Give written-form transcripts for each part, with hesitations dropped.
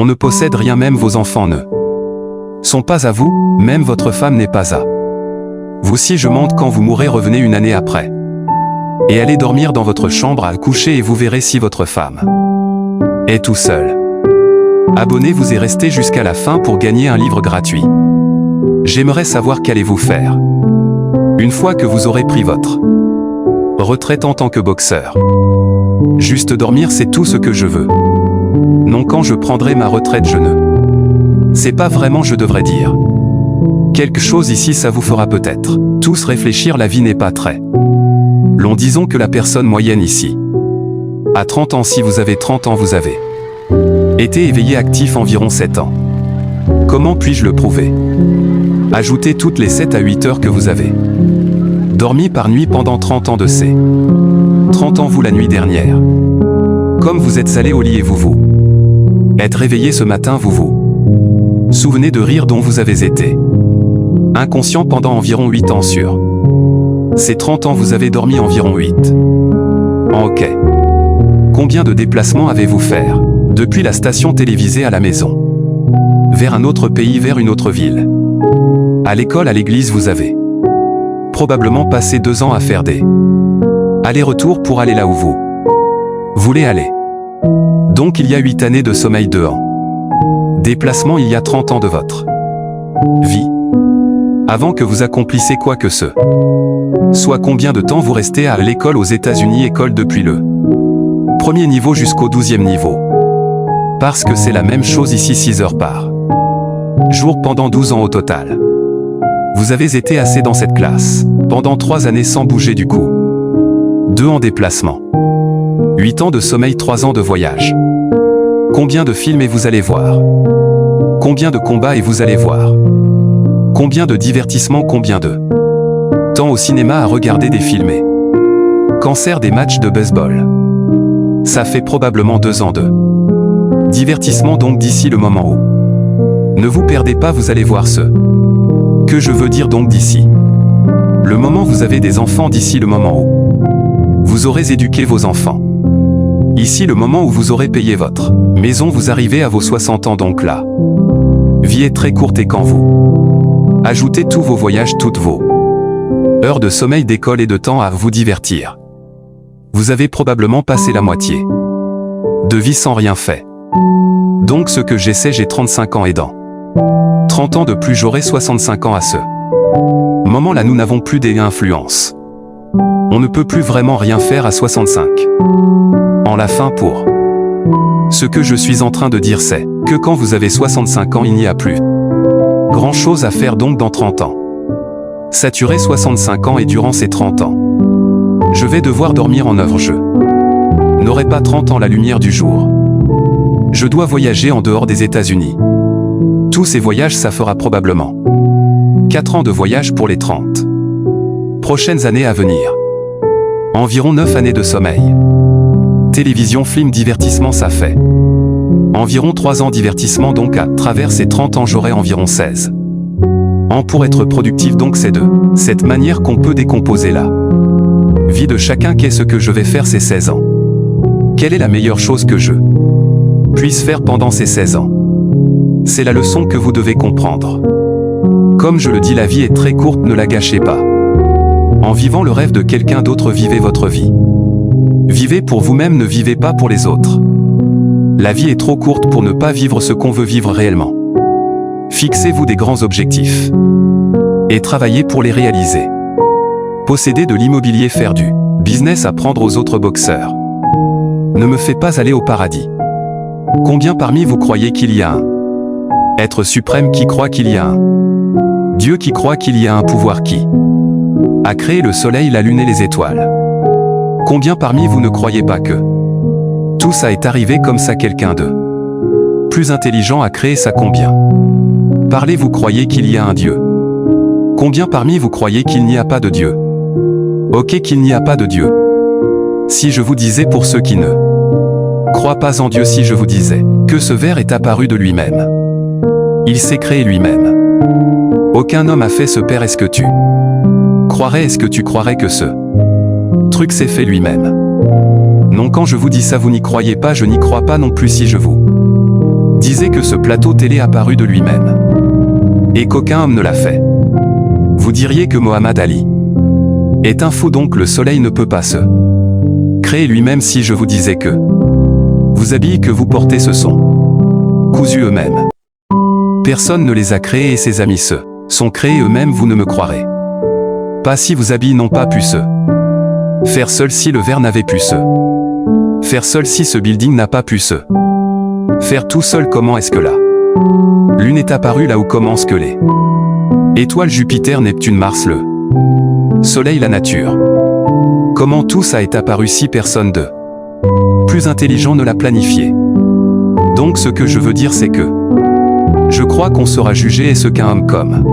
On ne possède rien, même vos enfants ne sont pas à vous, même votre femme n'est pas à vous. Si je monte quand vous mourrez, revenez une année après. Et allez dormir dans votre chambre à coucher et vous verrez si votre femme est tout seul. Abonnez-vous et restez jusqu'à la fin pour gagner un livre gratuit. J'aimerais savoir qu'allez-vous faire une fois que vous aurez pris votre retraite en tant que boxeur. Juste dormir, c'est tout ce que je veux. Non, quand je prendrai ma retraite, je ne sais pas vraiment, je devrais dire quelque chose ici, ça vous fera peut-être tous réfléchir. La vie n'est pas très long. Disons que la personne moyenne ici a 30 ans. Si vous avez 30 ans, vous avez été éveillé actif environ 7 ans. Comment puis-je le prouver? Ajoutez toutes les 7 à 8 heures que vous avez dormi par nuit pendant 30 ans de ces 30 ans, vous la nuit dernière. Comme vous êtes allé au lit et vous êtes réveillé ce matin, vous souvenez de rire dont vous avez été inconscient pendant environ 8 ans. Sur ces 30 ans, vous avez dormi environ 8 ans. Ok. Combien de déplacements avez-vous fait depuis la station télévisée à la maison, vers un autre pays, vers une autre ville, à l'école, à l'église? Vous avez probablement passé 2 ans à faire des allers-retours pour aller là où vous voulez aller. Donc il y a 8 années de sommeil, 2 ans déplacement, il y a 30 ans de votre vie avant que vous accomplissiez quoi que ce soit. Combien de temps vous restez à l'école aux États-Unis? École depuis le premier niveau jusqu'au 12e niveau. Parce que c'est la même chose ici, 6 heures par jour pendant 12 ans au total. Vous avez été assez dans cette classe pendant 3 années sans bouger du coup. 2 ans déplacement. 8 ans de sommeil, 3 ans de voyage. Combien de films et vous allez voir? Combien de combats et vous allez voir? Combien de divertissements? Combien de temps au cinéma à regarder des films et cancer des matchs de baseball? Ça fait probablement 2 ans de divertissement. Donc d'ici le moment où ne vous perdez pas, vous allez voir ce que je veux dire. Donc d'ici le moment vous avez des enfants, d'ici le moment où vous aurez éduqué vos enfants, ici le moment où vous aurez payé votre maison, vous arrivez à vos 60 ans. Donc la vie est très courte et quand vous ajoutez tous vos voyages, toutes vos heures de sommeil, d'école et de temps à vous divertir, vous avez probablement passé la moitié de vie sans rien faire. Donc ce que j'essaie, j'ai 35 ans et dans 30 ans de plus j'aurai 65 ans. À ce moment-là, nous n'avons plus d'influence. On ne peut plus vraiment rien faire à 65 ans. La fin pour ce que je suis en train de dire, c'est que quand vous avez 65 ans, il n'y a plus grand-chose à faire. Donc dans 30 ans, saturer 65 ans et durant ces 30 ans, je vais devoir dormir en œuvre. Je n'aurai pas 30 ans la lumière du jour. Je dois voyager en dehors des États-Unis. Tous ces voyages, ça fera probablement 4 ans de voyage pour les 30 prochaines années à venir. Environ 9 années de sommeil. Télévision, film, divertissement, ça fait environ 3 ans divertissement. Donc à travers ces 30 ans, j'aurai environ 16 ans pour être productif. Donc c'est de cette manière qu'on peut décomposer la vie de chacun. Qu'est-ce que je vais faire ces 16 ans? Quelle est la meilleure chose que je puisse faire pendant ces 16 ans? C'est la leçon que vous devez comprendre. Comme je le dis, la vie est très courte, ne la gâchez pas. En vivant le rêve de quelqu'un d'autre, vivez votre vie. Vivez pour vous-même, ne vivez pas pour les autres. La vie est trop courte pour ne pas vivre ce qu'on veut vivre réellement. Fixez-vous des grands objectifs et travaillez pour les réaliser. Posséder de l'immobilier, faire du business, apprendre aux autres boxeurs ne me fait pas aller au paradis. Combien parmi vous croyez qu'il y a un être suprême, qui croit qu'il y a un Dieu, qui croit qu'il y a un pouvoir qui a créé le soleil, la lune et les étoiles? Combien parmi vous ne croyez pas que tout ça est arrivé comme ça? Quelqu'un de plus intelligent a créé ça? Combien parlez, vous croyez qu'il y a un Dieu? Combien parmi vous croyez qu'il n'y a pas de Dieu? Ok, qu'il n'y a pas de Dieu. Si je vous disais, pour ceux qui ne croient pas en Dieu, si je vous disais que ce verre est apparu de lui-même, il s'est créé lui-même. Aucun homme a fait ce père, est-ce que tu croirais, est-ce que tu croirais que ce truc s'est fait lui-même? Non, quand je vous dis ça, vous n'y croyez pas, je n'y crois pas non plus. Si je vous disait que ce plateau télé apparut de lui-même. Et qu'aucun homme ne l'a fait. Vous diriez que Mohamed Ali est un fou, donc le soleil ne peut pas se créer lui-même. Si je vous disais que vos habits que vous portez se sont cousus eux-mêmes. Personne ne les a créés et ses amis se sont créés eux-mêmes, vous ne me croirez pas. Si vos habits n'ont pas pu se faire seul, si le verre n'avait pu se faire seul, si ce building n'a pas pu se faire tout seul, comment est-ce que la Lune est apparue là où commence que les étoiles Jupiter, Neptune, Mars, le Soleil, la nature? Comment tout ça est apparu si personne de plus intelligent ne l'a planifié? Donc ce que je veux dire, c'est que je crois qu'on sera jugé, et ce qu'un homme comme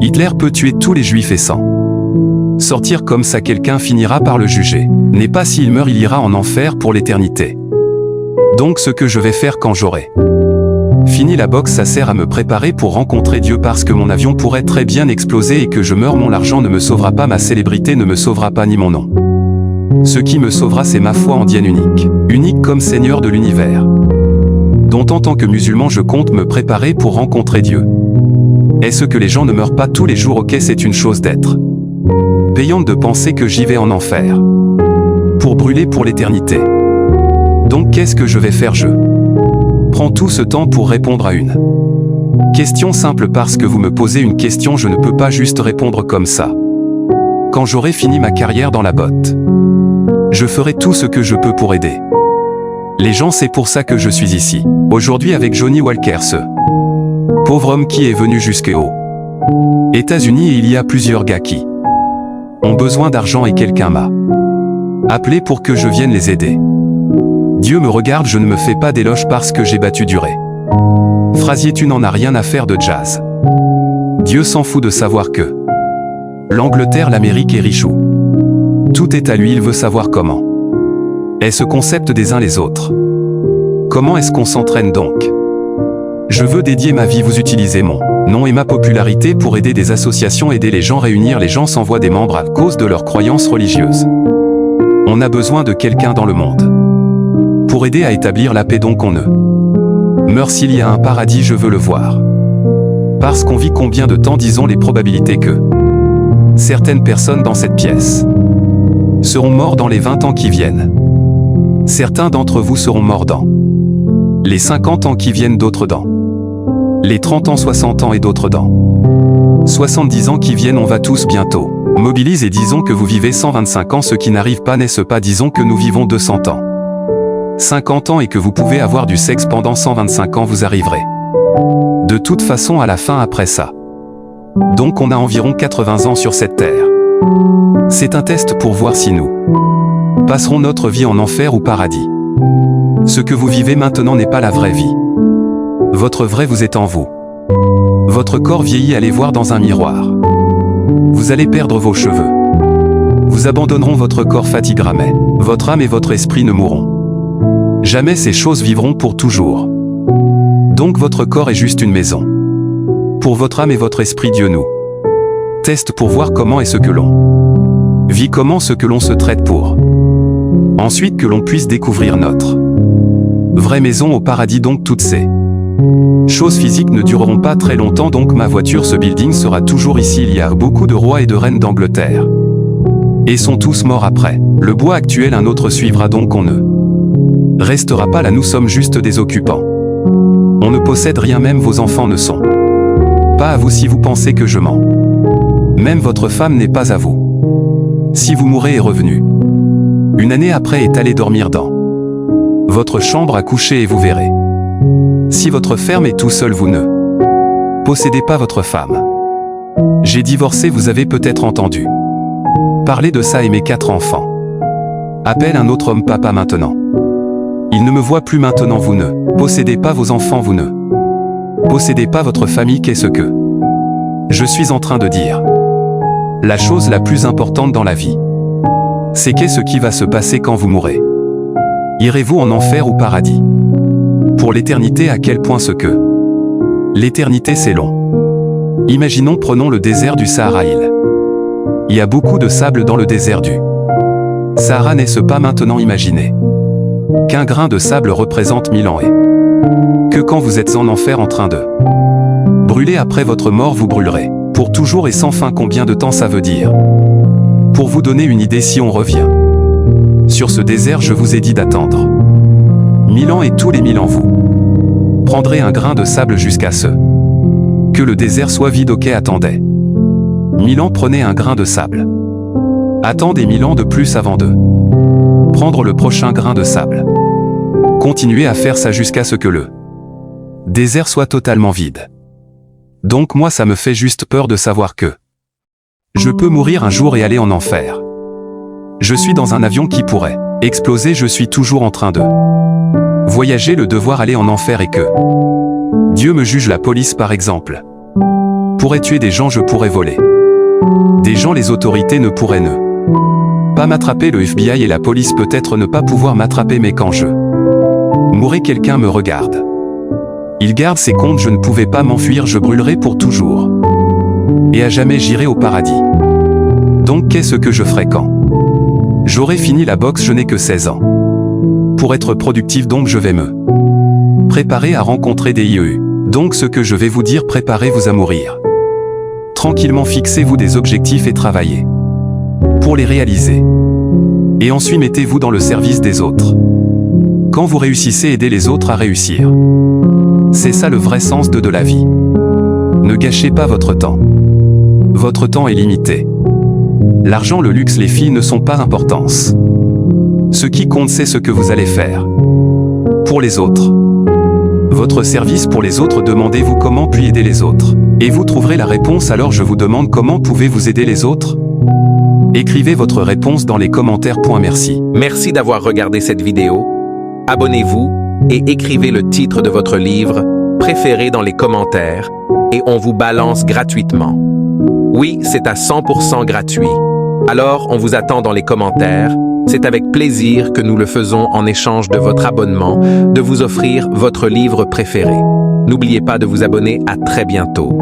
Hitler peut tuer tous les juifs et sans sortir comme ça, quelqu'un finira par le juger. N'est pas s'il meurt, il ira en enfer pour l'éternité. Donc ce que je vais faire quand j'aurai fini la boxe, ça sert à me préparer pour rencontrer Dieu, parce que mon avion pourrait très bien exploser et que je meure. Mon argent ne me sauvera pas, ma célébrité ne me sauvera pas, ni mon nom. Ce qui me sauvera, c'est ma foi en Dieu unique. Unique comme Seigneur de l'univers. Dont en tant que musulman je compte me préparer pour rencontrer Dieu. Est-ce que les gens ne meurent pas tous les jours? Ok, c'est une chose d'être payante de penser que j'y vais en enfer pour brûler pour l'éternité. Donc qu'est-ce que je vais faire? Je prends tout ce temps pour répondre à une question simple, parce que vous me posez une question, je ne peux pas juste répondre comme ça. Quand j'aurai fini ma carrière dans la botte, je ferai tout ce que je peux pour aider les gens. C'est pour ça que je suis ici aujourd'hui avec Johnny Walker, ce pauvre homme qui est venu jusqu'aux États-Unis, et il y a plusieurs gars qui ont besoin d'argent et quelqu'un m'a appelé pour que je vienne les aider. Dieu me regarde, je ne me fais pas d'éloges parce que j'ai battu du ré. Phrasier, tu n'en as rien à faire de jazz. Dieu s'en fout de savoir que l'Angleterre, l'Amérique est riche où tout est à lui, il veut savoir comment est ce concept des uns les autres. Comment est-ce qu'on s'entraîne donc? Je veux dédier ma vie, vous utilisez mon nom et ma popularité pour aider des associations, aider les gens, réunir les gens s'envoient des membres à cause de leurs croyances religieuses. On a besoin de quelqu'un dans le monde pour aider à établir la paix, donc on ne meurt. S'il y a un paradis, je veux le voir. Parce qu'on vit combien de temps? Disons les probabilités que certaines personnes dans cette pièce seront morts dans les 20 ans qui viennent. Certains d'entre vous seront morts dans les 50 ans qui viennent, d'autres dans les 30 ans, 60 ans et d'autres dans 70 ans qui viennent. On va tous bientôt mobiliser, et disons que vous vivez 125 ans, ce qui n'arrive pas, n'est-ce pas? Disons que nous vivons 200 ans, 50 ans, et que vous pouvez avoir du sexe pendant 125 ans, vous arriverez de toute façon à la fin après ça. Donc on a environ 80 ans sur cette terre. C'est un test pour voir si nous passerons notre vie en enfer ou paradis. Ce que vous vivez maintenant n'est pas la vraie vie. Votre vrai vous est en vous. Votre corps vieillit, allez voir dans un miroir. Vous allez perdre vos cheveux. Vous abandonnerez votre corps, fatiguera, mais votre âme et votre esprit ne mourront jamais, ces choses vivront pour toujours. Donc votre corps est juste une maison. Pour votre âme et votre esprit, Dieu nous teste pour voir comment est ce que l'on vit, comment ce que l'on se traite, pour ensuite que l'on puisse découvrir notre vraie maison au paradis. Donc toutes ces choses physiques ne dureront pas très longtemps, donc ma voiture, ce building sera toujours ici. Il y a beaucoup de rois et de reines d'Angleterre et sont tous morts après. Le bois actuel, un autre suivra, donc on ne restera pas là, nous sommes juste des occupants. On ne possède rien, même vos enfants ne sont pas à vous si vous pensez que je mens. Même votre femme n'est pas à vous. Si vous mourrez et revenu une année après, est allé dormir dans votre chambre à coucher, et vous verrez. Si votre ferme est tout seul, vous ne possédez pas votre femme. J'ai divorcé, vous avez peut-être entendu parler de ça, et mes 4 enfants appellent un autre homme papa maintenant. Il ne me voit plus maintenant, vous ne possédez pas vos enfants, vous ne possédez pas votre famille. Qu'est-ce que je suis en train de dire? La chose la plus importante dans la vie, c'est qu'est-ce qui va se passer quand vous mourrez? Irez-vous en enfer ou paradis? Pour l'éternité, à quel point ce que l'éternité c'est long. Imaginons, prenons le désert du Sahara. Il y a beaucoup de sable dans le désert du Sahara, n'est-ce pas? Maintenant imaginez qu'un grain de sable représente 1000 ans, et que quand vous êtes en enfer en train de brûler après votre mort, vous brûlerez. Pour toujours et sans fin. Combien de temps ça veut dire? Pour vous donner une idée, si on revient sur ce désert, je vous ai dit d'attendre 1000 ans, et tous les 1000 ans vous prendrez un grain de sable jusqu'à ce que le désert soit vide. Ok, attendez 1000 ans, prenez un grain de sable. Attendez 1000 ans de plus avant de prendre le prochain grain de sable. Continuez à faire ça jusqu'à ce que le désert soit totalement vide. Donc moi, ça me fait juste peur de savoir que je peux mourir un jour et aller en enfer. Je suis dans un avion qui pourrait exploser, je suis toujours en train de voyager, le devoir aller en enfer, et que Dieu me juge. La police par exemple pourrait tuer des gens, je pourrais voler des gens, les autorités ne pourraient ne pas m'attraper, le FBI et la police peut-être ne pas pouvoir m'attraper, mais quand je mourrai, quelqu'un me regarde. Il garde ses comptes, je ne pouvais pas m'enfuir, je brûlerai pour toujours. Et à jamais j'irai au paradis. Donc qu'est-ce que je ferai quand j'aurai fini la boxe? Je n'ai que 16 ans pour être productif, donc je vais me préparer à rencontrer des IEU. Donc ce que je vais vous dire, préparez-vous à mourir tranquillement, fixez-vous des objectifs et travaillez pour les réaliser. Et ensuite mettez-vous dans le service des autres. Quand vous réussissez, aidez les autres à réussir. C'est ça le vrai sens de la vie. Ne gâchez pas votre temps. Votre temps est limité. L'argent, le luxe, les filles ne sont pas d'importance. Ce qui compte, c'est ce que vous allez faire pour les autres. Votre service pour les autres. Demandez-vous comment puis aider les autres. Et vous trouverez la réponse. Alors je vous demande, comment pouvez-vous aider les autres? Écrivez votre réponse dans les commentaires. Merci. Merci d'avoir regardé cette vidéo. Abonnez-vous et écrivez le titre de votre livre préféré dans les commentaires et on vous balance gratuitement. Oui, c'est à 100% gratuit. Alors, on vous attend dans les commentaires. C'est avec plaisir que nous le faisons en échange de votre abonnement, de vous offrir votre livre préféré. N'oubliez pas de vous abonner. À très bientôt.